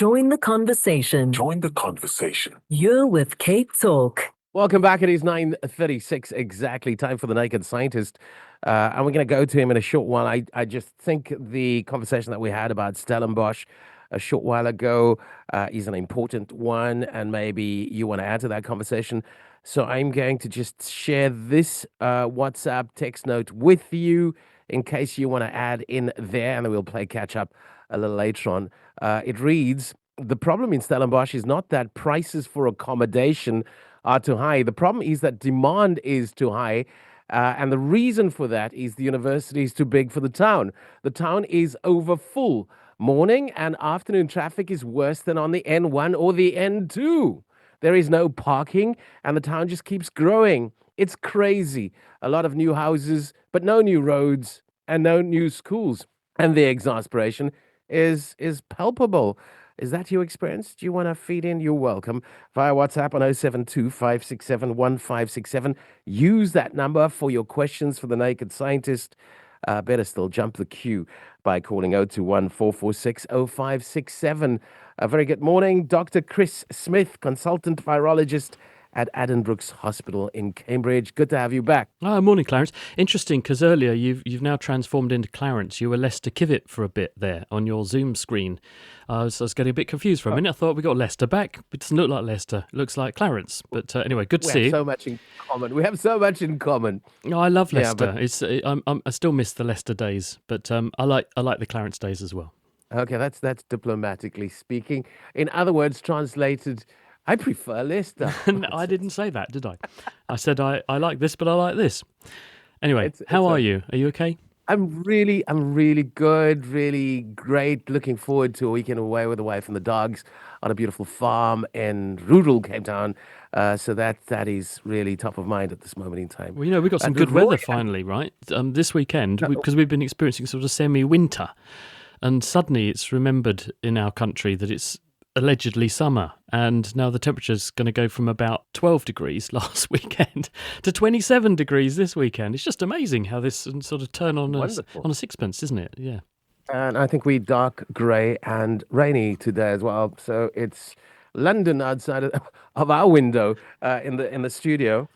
Join the conversation. Join the conversation. You're with Cape Talk. Welcome back. It is 9:36 exactly. Time for the Naked Scientist. And we're going to go to him in a short while. I just think the conversation that we had about Stellenbosch a short while ago is an important one, and maybe you want to add to that conversation. So I'm going to just share this WhatsApp text note with you in case you want to add in there, and then we'll play catch up a little later on. It reads, the problem in Stellenbosch is not that prices for accommodation are too high. The problem is that demand is too high. And the reason for that is the university is too big for the town. The town is over full. Morning and afternoon traffic is worse than on the N1 or the N2. There is no parking and the town just keeps growing. It's crazy. A lot of new houses, but no new roads and no new schools. And the exasperation is palpable. Is that your experience? Do you want to feed in? You're welcome. Via WhatsApp on 072-567-1567. Use that number for your questions for the Naked Scientist. Better still, jump the queue by calling 021-446-0567. A very good morning, Dr. Chris Smith, consultant virologist at Addenbrooke's Hospital in Cambridge. Good to have you back. Morning, Clarence. Interesting, because earlier you've now transformed into Clarence. You were Lester Kivett for a bit there on your Zoom screen. I was getting a bit confused for a minute. I thought we got Lester back. It doesn't look like Lester. It looks like Clarence. But anyway, good to see you. We have so much in common. We have so much in common. Oh, I love Lester. I still miss the Lester days, but I like the Clarence days as well. Okay, that's diplomatically speaking. In other words, translated, I prefer Lester. No, I didn't say that, did I? I said I like this, but I like this. Anyway, how are you? Are you okay? I'm really good, really great. Looking forward to a weekend away with the wife and the dogs on a beautiful farm in rural Cape Town. So that is really top of mind at this moment in time. Well, we've got some good weather finally, right? This weekend, because we've been experiencing sort of semi-winter. And suddenly it's remembered in our country that it's allegedly summer, and now the temperature's going to go from about 12 degrees last weekend to 27 degrees this weekend. It's just amazing how this sort of turn on a sixpence, isn't it? Yeah. And I think we're dark grey and rainy today as well. So it's London outside of our window in the studio.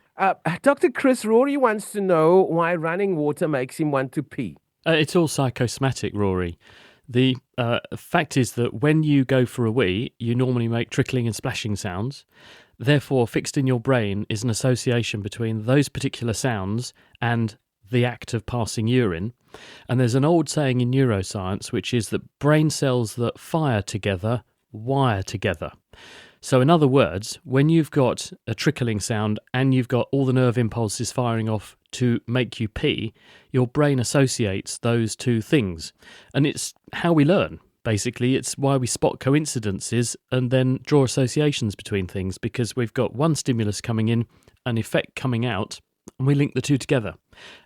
Dr. Chris, Rory wants to know why running water makes him want to pee. It's all psychosomatic, Rory. The fact is that when you go for a wee, you normally make trickling and splashing sounds. Therefore, fixed in your brain is an association between those particular sounds and the act of passing urine. And there's an old saying in neuroscience, which is that brain cells that fire together wire together. So in other words, when you've got a trickling sound and you've got all the nerve impulses firing off to make you pee, your brain associates those two things. And it's how we learn, basically. It's why we spot coincidences and then draw associations between things, because we've got one stimulus coming in, an effect coming out, and we link the two together.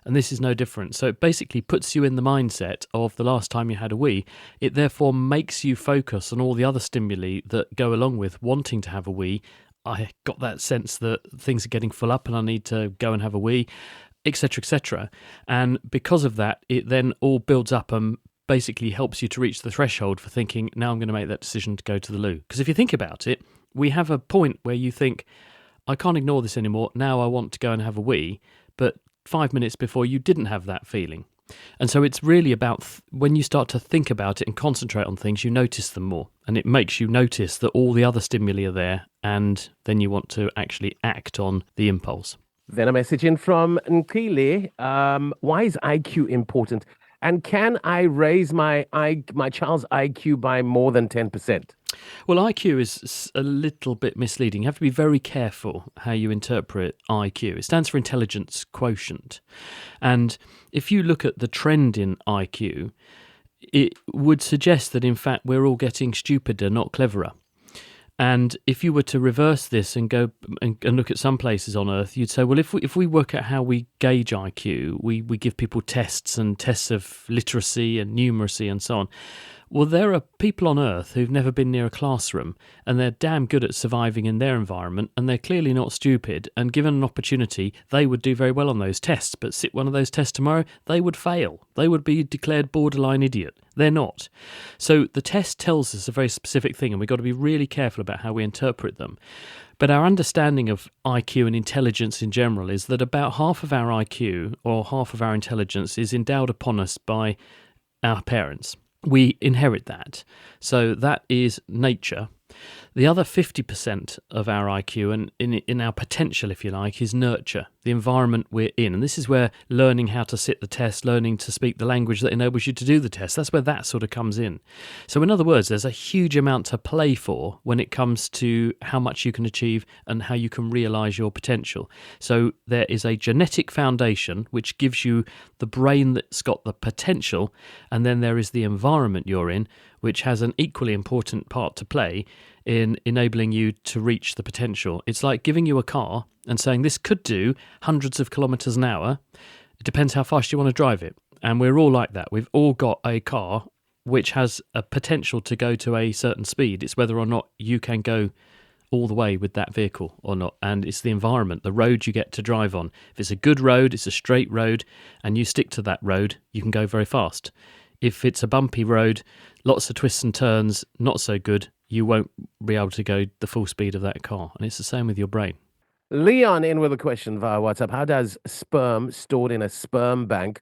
And this is no different. So it basically puts you in the mindset of the last time you had a wee. It therefore makes you focus on all the other stimuli that go along with wanting to have a wee. I got that sense that things are getting full up and I need to go and have a wee, etc., etc. And because of that, it then all builds up and basically helps you to reach the threshold for thinking, now I'm going to make that decision to go to the loo. Because if you think about it, we have a point where you think, I can't ignore this anymore. Now I want to go and have a wee. But 5 minutes before, you didn't have that feeling. And so it's really about when you start to think about it and concentrate on things, you notice them more. And it makes you notice that all the other stimuli are there. And then you want to actually act on the impulse. Then a message in from Nkile. Why is IQ important? And can I raise my child's IQ by more than 10%? Well, IQ is a little bit misleading. You have to be very careful how you interpret IQ. It stands for intelligence quotient. And if you look at the trend in IQ, it would suggest that, in fact, we're all getting stupider, not cleverer. And if you were to reverse this and go and look at some places on Earth, you'd say, well, if we work out how we gauge IQ, we give people tests and tests of literacy and numeracy and so on. Well, there are people on Earth who've never been near a classroom, and they're damn good at surviving in their environment, and they're clearly not stupid, and given an opportunity, they would do very well on those tests. But sit one of those tests tomorrow, they would fail. They would be declared borderline idiot. They're not. So the test tells us a very specific thing, and we've got to be really careful about how we interpret them. But our understanding of IQ and intelligence in general is that about half of our IQ or half of our intelligence is endowed upon us by our parents. We inherit that. So that is nature. The other 50% of our IQ and in our potential, if you like, is nurture, the environment we're in. And this is where learning how to sit the test, learning to speak the language that enables you to do the test, that's where that sort of comes in. So in other words, there's a huge amount to play for when it comes to how much you can achieve and how you can realise your potential. So there is a genetic foundation which gives you the brain that's got the potential, and then there is the environment you're in, which has an equally important part to play in enabling you to reach the potential. It's like giving you a car and saying this could do hundreds of kilometres an hour. It depends how fast you want to drive it. And we're all like that. We've all got a car which has a potential to go to a certain speed. It's whether or not you can go all the way with that vehicle or not. And it's the environment, the road you get to drive on. If it's a good road, it's a straight road, and you stick to that road, you can go very fast. If it's a bumpy road, lots of twists and turns, not so good, you won't be able to go the full speed of that car. And it's the same with your brain. Leon in with a question via WhatsApp. How does sperm stored in a sperm bank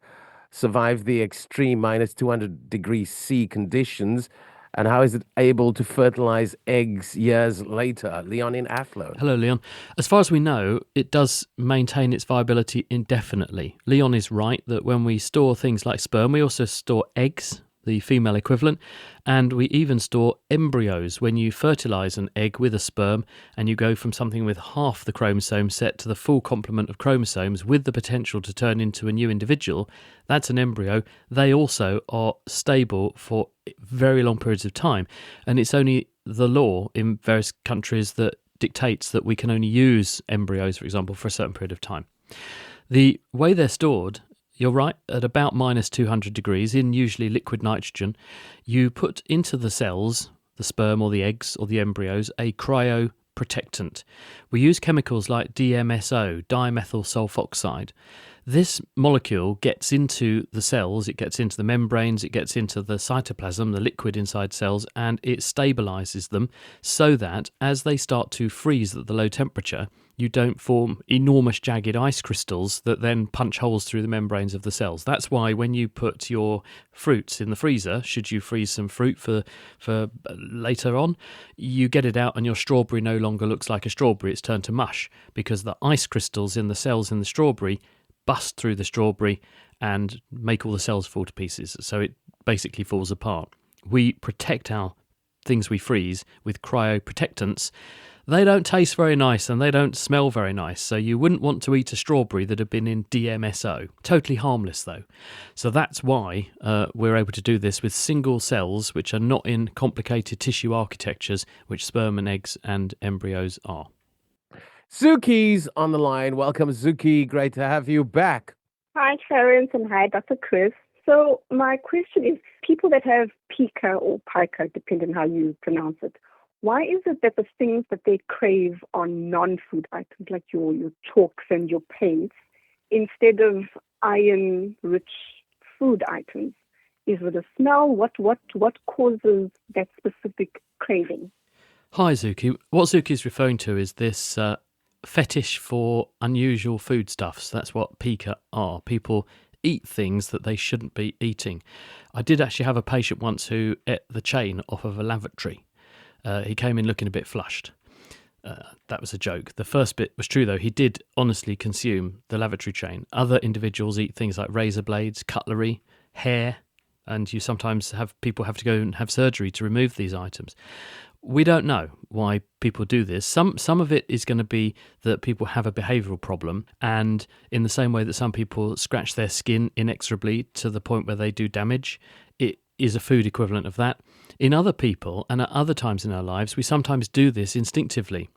survive the extreme minus 200 degrees C conditions? And how is it able to fertilize eggs years later? Leon in Athlone. Hello, Leon. As far as we know, it does maintain its viability indefinitely. Leon is right that when we store things like sperm, we also store eggs, the female equivalent, and we even store embryos. When you fertilise an egg with a sperm and you go from something with half the chromosome set to the full complement of chromosomes with the potential to turn into a new individual, that's an embryo. They also are stable for very long periods of time, and it's only the law in various countries that dictates that we can only use embryos, for example, for a certain period of time. The way they're stored, you're right, at about minus 200 degrees in usually liquid nitrogen, you put into the cells, the sperm or the eggs or the embryos, a cryoprotectant. We use chemicals like DMSO, dimethyl sulfoxide. This molecule gets into the cells, it gets into the membranes, it gets into the cytoplasm, the liquid inside cells, and it stabilizes them so that as they start to freeze at the low temperature, you don't form enormous jagged ice crystals that then punch holes through the membranes of the cells. That's why when you put your fruits in the freezer, should you freeze some fruit for later on, you get it out and your strawberry no longer looks like a strawberry, it's turned to mush, because the ice crystals in the cells in the strawberry bust through the strawberry and make all the cells fall to pieces. So it basically falls apart. We protect our things we freeze with cryoprotectants. They don't taste very nice and they don't smell very nice. So you wouldn't want to eat a strawberry that had been in DMSO. Totally harmless though. So that's why we're able to do this with single cells, which are not in complicated tissue architectures, which sperm and eggs and embryos are. Zuki's on the line. Welcome, Zuki. Great to have you back. Hi, Clarence, and hi, Dr. Chris. So my question is, people that have pica or pica, depending on how you pronounce it, why is it that the things that they crave are non-food items, like your chalks and your paints, instead of iron-rich food items? Is it a smell? What causes that specific craving? Hi, Zuki. What Zuki is referring to is this fetish for unusual foodstuffs. That's what pica are. People eat things that they shouldn't be eating. I did actually have a patient once who ate the chain off of a lavatory. He came in looking a bit flushed. That was a joke. The first bit was true, though. He did honestly consume the lavatory chain. Other individuals eat things like razor blades, cutlery, hair, and you sometimes have people have to go and have surgery to remove these items. We don't know why people do this. Some of it is going to be that people have a behavioural problem, and in the same way that some people scratch their skin inexorably to the point where they do damage, it is a food equivalent of that. In other people, and at other times in our lives, we sometimes do this instinctively.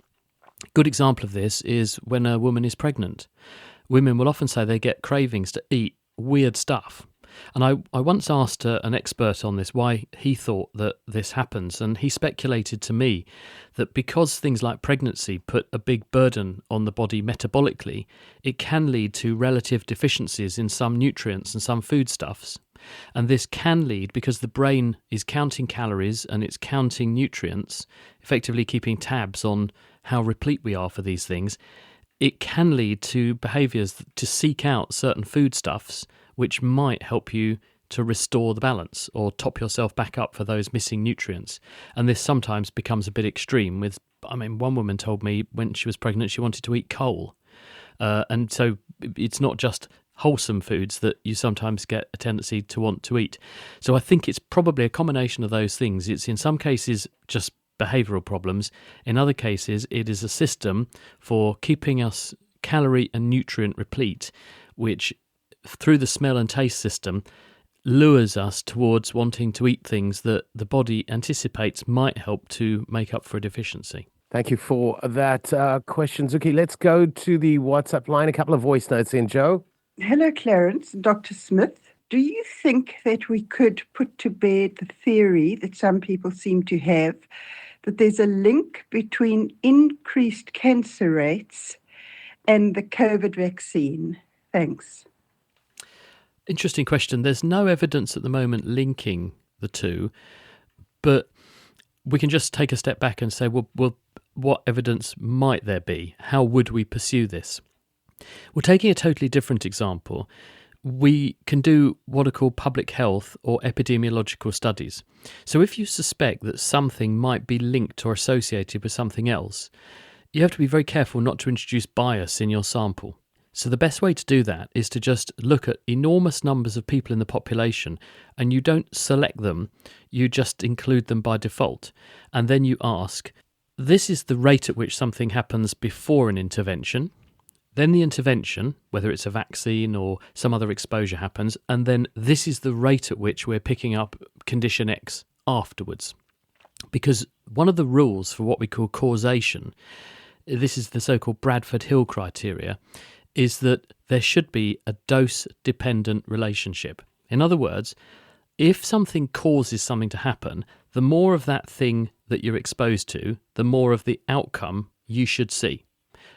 A good example of this is when a woman is pregnant. Women will often say they get cravings to eat weird stuff. And I once asked an expert on this why he thought that this happens, and he speculated to me that because things like pregnancy put a big burden on the body metabolically, it can lead to relative deficiencies in some nutrients and some foodstuffs. And this can lead, because the brain is counting calories and it's counting nutrients, effectively keeping tabs on how replete we are for these things, it can lead to behaviours to seek out certain foodstuffs which might help you to restore the balance or top yourself back up for those missing nutrients. And this sometimes becomes a bit extreme one woman told me when she was pregnant she wanted to eat coal. And so it's not just wholesome foods that you sometimes get a tendency to want to eat. So I think it's probably a combination of those things. It's in some cases just behavioural problems. In other cases, it is a system for keeping us calorie and nutrient replete, which through the smell and taste system lures us towards wanting to eat things that the body anticipates might help to make up for a deficiency. Thank you for that question, Zuki. Let's go to the WhatsApp line. A couple of voice notes in, Joe. Hello, Clarence. Dr. Smith, do you think that we could put to bed the theory that some people seem to have that there's a link between increased cancer rates and the COVID vaccine? Thanks. Interesting question. There's no evidence at the moment linking the two, but we can just take a step back and say, well, what evidence might there be? How would we pursue this? Well, taking a totally different example, we can do what are called public health or epidemiological studies. So if you suspect that something might be linked or associated with something else, you have to be very careful not to introduce bias in your sample. So the best way to do that is to just look at enormous numbers of people in the population, and you don't select them, you just include them by default. And then you ask, this is the rate at which something happens before an intervention. Then the intervention, whether it's a vaccine or some other exposure, happens, and then this is the rate at which we're picking up condition X afterwards. Because one of the rules for what we call causation, this is the so-called Bradford Hill criteria, is that there should be a dose-dependent relationship. In other words, if something causes something to happen, the more of that thing that you're exposed to, the more of the outcome you should see.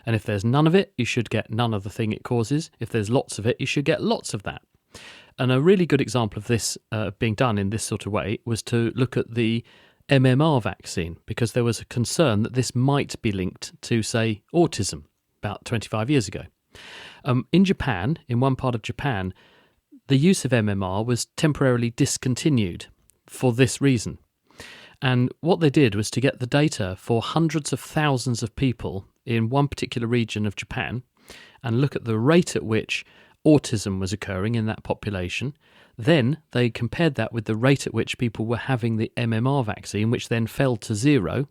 And if there's none of it, you should get none of the thing it causes. If there's lots of it, you should get lots of that. And a really good example of this being done in this sort of way was to look at the MMR vaccine, because there was a concern that this might be linked to, say, autism about 25 years ago. In Japan, in one part of Japan, the use of MMR was temporarily discontinued for this reason. And what they did was to get the data for hundreds of thousands of people in one particular region of Japan and look at the rate at which autism was occurring in that population. Then they compared that with the rate at which people were having the MMR vaccine, which then fell to zero.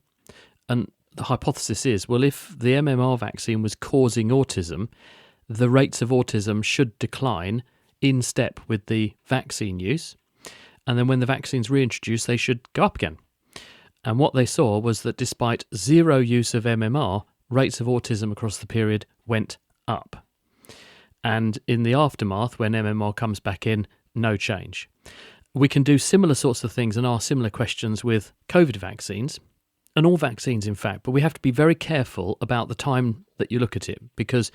And the hypothesis is, well, if the MMR vaccine was causing autism, the rates of autism should decline in step with the vaccine use. And then when the vaccine's reintroduced, they should go up again. And what they saw was that despite zero use of MMR, rates of autism across the period went up. And in the aftermath, when MMR comes back in, no change. We can do similar sorts of things and ask similar questions with COVID vaccines, and all vaccines, in fact, but we have to be very careful about the time that you look at it, because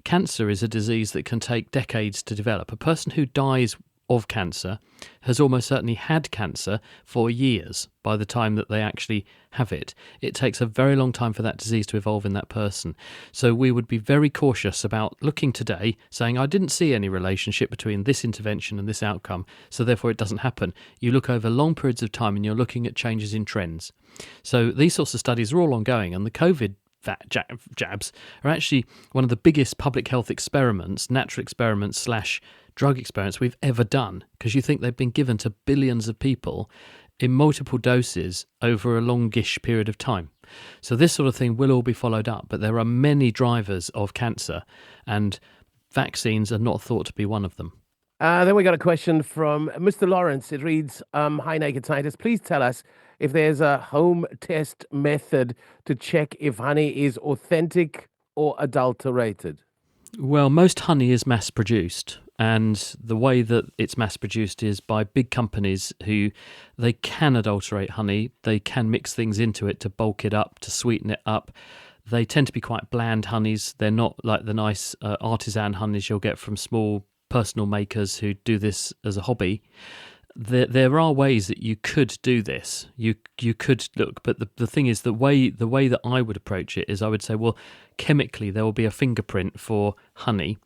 cancer is a disease that can take decades to develop. A person who dies of cancer has almost certainly had cancer for years by the time that they actually have it. It takes a very long time for that disease to evolve in that person. So we would be very cautious about looking today, saying, I didn't see any relationship between this intervention and this outcome, so therefore it doesn't happen. You look over long periods of time and you're looking at changes in trends. So these sorts of studies are all ongoing, and the COVID jabs are actually one of the biggest public health experiments, natural experiments / drug experiments we've ever done, because you think they've been given to billions of people in multiple doses over a longish period of time. So this sort of thing will all be followed up, but there are many drivers of cancer, and vaccines are not thought to be one of them. Then we got a question from Mr. Lawrence. It reads, hi, Naked Scientist. Please tell us if there's a home test method to check if honey is authentic or adulterated. Well, most honey is mass-produced, And the way that it's mass produced is by big companies who they can adulterate honey. They can mix things into it to bulk it up, to sweeten it up. They tend to be quite bland honeys. They're not like the nice artisan honeys you'll get from small personal makers who do this as a hobby. There are ways that you could do this. You could look, but the thing is, the way that I would approach it is I would say, well, chemically there will be a fingerprint for honey,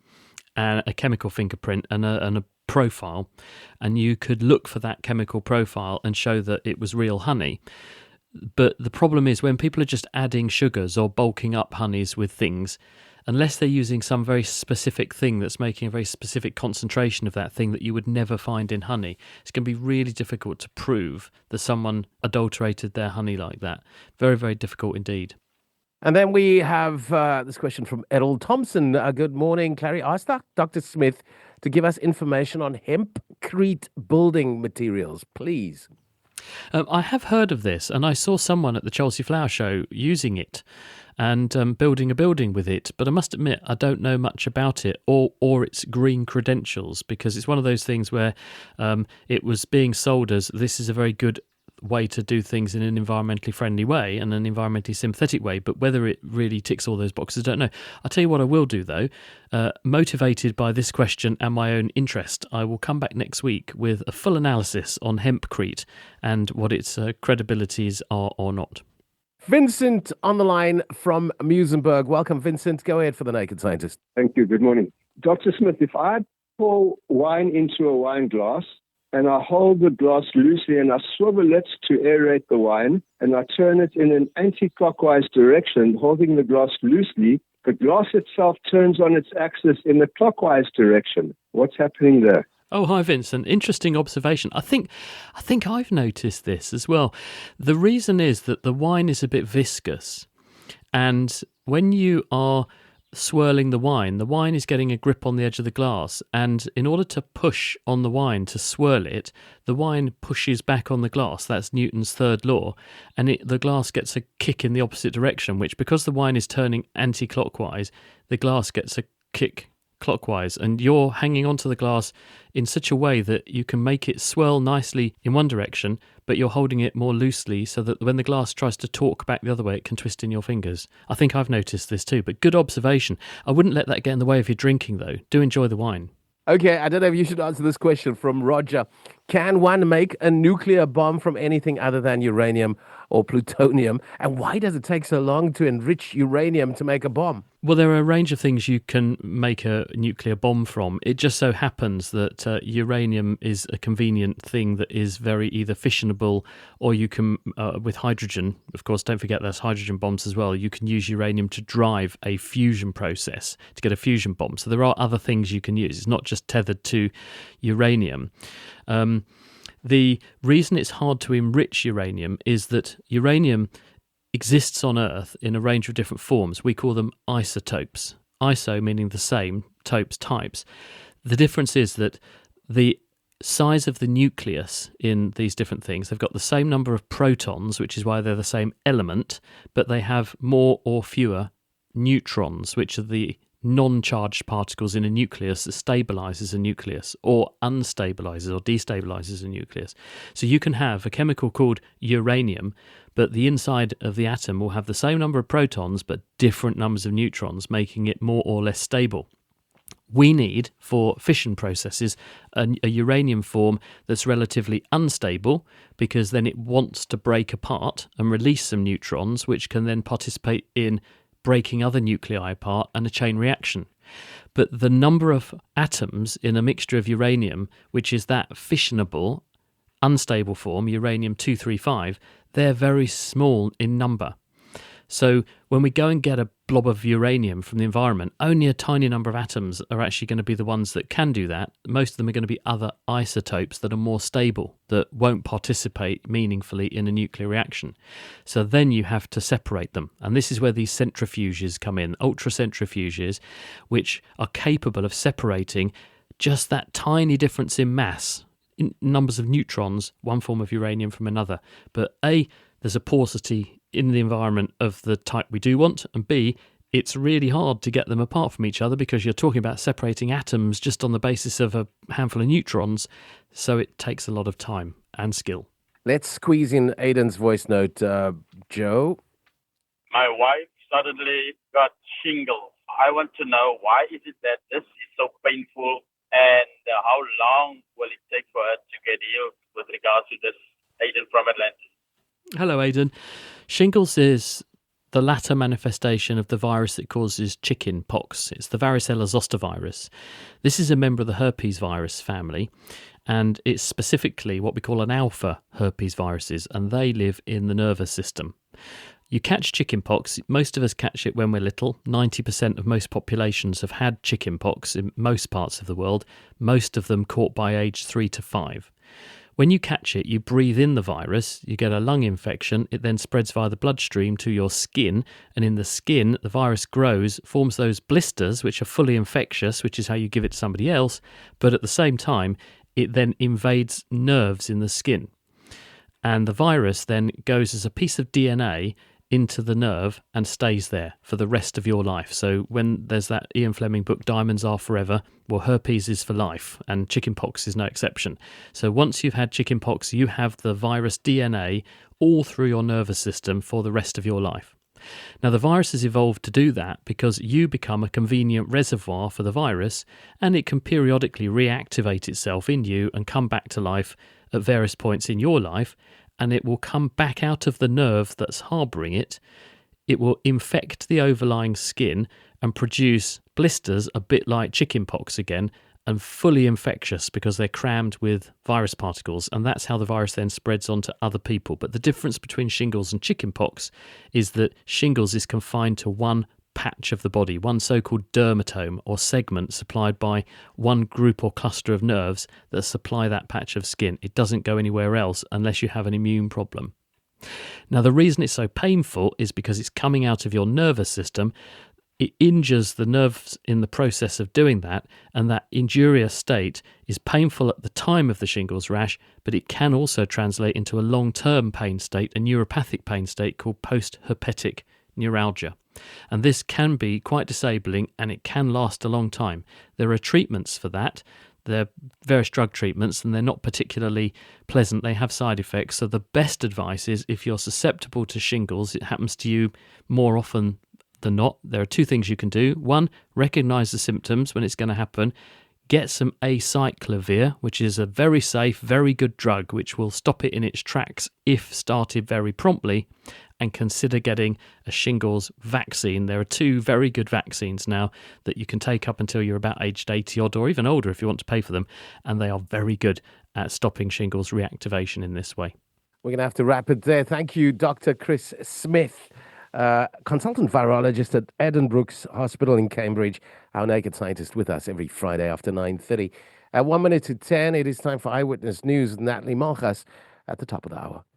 and a chemical fingerprint and a profile, and you could look for that chemical profile and show that it was real honey. But the problem is when people are just adding sugars or bulking up honeys with things, unless they're using some very specific thing that's making a very specific concentration of that thing that you would never find in honey, it's going to be really difficult to prove that someone adulterated their honey like that. Very, very difficult indeed. And then we have this question from Errol Thompson. Good morning, Clary. Ask Dr. Smith to give us information on hempcrete building materials, please. I have heard of this, and I saw someone at the Chelsea Flower Show using it and building a building with it. But I must admit, I don't know much about it or its green credentials, because it's one of those things where it was being sold as this is a very good way to do things in an environmentally friendly way and an environmentally sympathetic way, but whether it really ticks all those boxes, I don't know. I'll tell you what I will do though. Motivated by this question and my own interest, I will come back next week with a full analysis on hempcrete and what its credibilities are or not. Vincent on the line from Muizenberg. Welcome, Vincent. Go ahead for the Naked Scientist. Thank you. Good morning. Dr. Smith, if I pour wine into a wine glass and I hold the glass loosely and I swivel it to aerate the wine and I turn it in an anti-clockwise direction, holding the glass loosely, the glass itself turns on its axis in the clockwise direction. What's happening there? Oh, hi, Vincent. Interesting observation. I think I've noticed this as well. The reason is that the wine is a bit viscous, and when you are swirling the wine is getting a grip on the edge of the glass, and in order to push on the wine to swirl it, the wine pushes back on the glass. That's Newton's third law, and the glass gets a kick in the opposite direction, which, because the wine is turning anti-clockwise, the glass gets a kick clockwise, and you're hanging onto the glass in such a way that you can make it swirl nicely in one direction, but you're holding it more loosely so that when the glass tries to torque back the other way, it can twist in your fingers. I think I've noticed this too, but good observation. I wouldn't let that get in the way of your drinking though. Do enjoy the wine. Okay, I don't know if you should answer this question from Roger. Can one make a nuclear bomb from anything other than uranium or plutonium? And why does it take so long to enrich uranium to make a bomb? Well, there are a range of things you can make a nuclear bomb from. It just so happens that uranium is a convenient thing that is very either fissionable, or you can, with hydrogen, of course, don't forget there's hydrogen bombs as well. You can use uranium to drive a fusion process to get a fusion bomb. So there are other things you can use. It's not just tethered to uranium. The reason it's hard to enrich uranium is that uranium exists on Earth in a range of different forms. We call them isotopes. Iso meaning the same, topes, types. The difference is that the size of the nucleus in these different things, they've got the same number of protons, which is why they're the same element, but they have more or fewer neutrons, which are the non-charged particles in a nucleus that stabilizes a nucleus or unstabilizes or destabilizes a nucleus. So you can have a chemical called uranium, but the inside of the atom will have the same number of protons but different numbers of neutrons, making it more or less stable. We need, for fission processes, a uranium form that's relatively unstable, because then it wants to break apart and release some neutrons, which can then participate in breaking other nuclei apart and a chain reaction. But the number of atoms in a mixture of uranium, which is that fissionable, unstable form, uranium-235, they're very small in number. So when we go and get a blob of uranium from the environment, only a tiny number of atoms are actually going to be the ones that can do that. Most of them are going to be other isotopes that are more stable, that won't participate meaningfully in a nuclear reaction. So then you have to separate them. And this is where these centrifuges come in, ultracentrifuges, which are capable of separating just that tiny difference in mass, in numbers of neutrons, one form of uranium from another. But A, there's a porosity in the environment of the type we do want, and B, it's really hard to get them apart from each other because you're talking about separating atoms just on the basis of a handful of neutrons. So it takes a lot of time and skill. Let's squeeze in Aiden's voice note, Joe. My wife suddenly got shingles. I want to know why is it that this is so painful, and how long will it take for her to get healed with regards to this? Aiden from Atlantis. Hello, Aidan. Shingles is the latter manifestation of the virus that causes chicken pox. It's the varicella zoster virus. This is a member of the herpes virus family, and it's specifically what we call an alpha herpes viruses, and they live in the nervous system. You catch chickenpox. Most of us catch it when we're little. 90% of most populations have had chickenpox in most parts of the world, most of them caught by age 3 to 5. When you catch it, you breathe in the virus, you get a lung infection, it then spreads via the bloodstream to your skin, and in the skin, the virus grows, forms those blisters, which are fully infectious, which is how you give it to somebody else, but at the same time, it then invades nerves in the skin. And the virus then goes as a piece of DNA into the nerve and stays there for the rest of your life. So when there's that Ian Fleming book, Diamonds Are Forever, well, herpes is for life, and chickenpox is no exception. So once you've had chickenpox, you have the virus DNA all through your nervous system for the rest of your life. Now, the virus has evolved to do that because you become a convenient reservoir for the virus, and it can periodically reactivate itself in you and come back to life at various points in your life, and it will come back out of the nerve that's harbouring it. It will infect the overlying skin and produce blisters a bit like chickenpox again, and fully infectious because they're crammed with virus particles, and that's how the virus then spreads onto other people. But the difference between shingles and chickenpox is that shingles is confined to one patch of the body, one so-called dermatome or segment supplied by one group or cluster of nerves that supply that patch of skin. It doesn't go anywhere else unless you have an immune problem. Now, the reason it's so painful is because it's coming out of your nervous system. It injures the nerves in the process of doing that, and that injurious state is painful at the time of the shingles rash, but it can also translate into a long-term pain state, a neuropathic pain state called post-herpetic neuralgia. And this can be quite disabling, and it can last a long time. There are treatments for that. There are various drug treatments, and they're not particularly pleasant. They have side effects. So the best advice is if you're susceptible to shingles, it happens to you more often than not, there are two things you can do. One, recognize the symptoms when it's going to happen. Get some acyclovir, which is a very safe, very good drug, which will stop it in its tracks if started very promptly, and consider getting a shingles vaccine. There are two very good vaccines now that you can take up until you're about aged 80 odd, or even older if you want to pay for them, and they are very good at stopping shingles reactivation in this way. We're going to have to wrap it there. Thank you, Dr. Chris Smith, consultant virologist at Addenbrooke's Hospital in Cambridge, our Naked Scientist, with us every Friday after 9:30. At 1 minute to 10, it is time for Eyewitness News with Natalie Malchas at the top of the hour.